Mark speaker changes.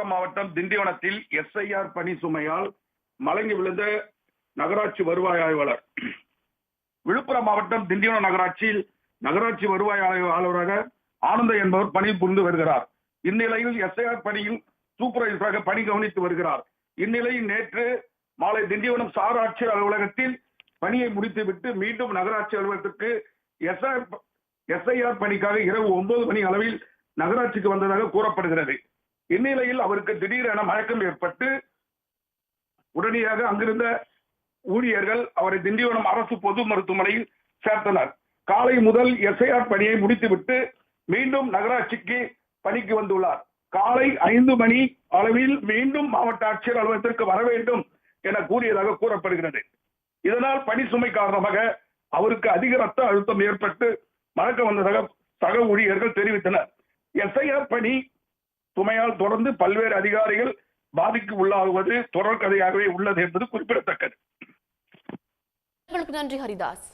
Speaker 1: விழுப்புரம் மாவட்டம் திண்டிவனத்தில் SIR பணி சுமையால் மலங்கி விழுந்த நகராட்சி வருவாய் ஆய்வாளர். விழுப்புரம் மாவட்டம் திண்டிவனம் நகராட்சியில் நகராட்சி வருவாய் ஆய்வாளராக ஆனந்த என்பவர் பணி புரிந்து வருகிறார். இந்நிலையில் SIR பணியில் சூப்பர்வைசராக பணி கவனித்து வருகிறார். இந்நிலையில் நேற்று மாலை திண்டிவனம் சார் ஆட்சியர் அலுவலகத்தில் பணியை முடித்துவிட்டு மீண்டும் நகராட்சி அலுவலகத்திற்கு SIR பணிக்காக இரவு 9 மணி அளவில் நகராட்சிக்கு வந்ததாக கூறப்படுகிறது. இந்நிலையில் அவருக்கு திடீரென மயக்கம் ஏற்பட்டு உடனடியாக அங்கிருந்த ஊழியர்கள் அவரை திண்டிவனம் அரசு பொது மருத்துவமனையில் சேர்த்தனர். காலை முதல் SIR பணியை முடித்துவிட்டு மீண்டும் நகராட்சிக்கு பணிக்கு வந்துள்ளார். காலை 5 மணி அளவில் மீண்டும் மாவட்ட ஆட்சியர் அலுவலகத்திற்கு வர வேண்டும் என கூறியதாக கூறப்படுகிறது. இதனால் பணி சுமை காரணமாக அவருக்கு அதிக ரத்த அழுத்தம் ஏற்பட்டு மயக்கம் வந்ததாக சக ஊழியர்கள் தெரிவித்தனர். SIR பணி சுமையால் தொடர்ந்து பல்வேறு அதிகாரிகள் பாதிக்கு உள்ளாகுவது தொடர்கதையாகவே உள்ளது என்பது குறிப்பிடத்தக்கது.
Speaker 2: நன்றி ஹரிதாஸ்.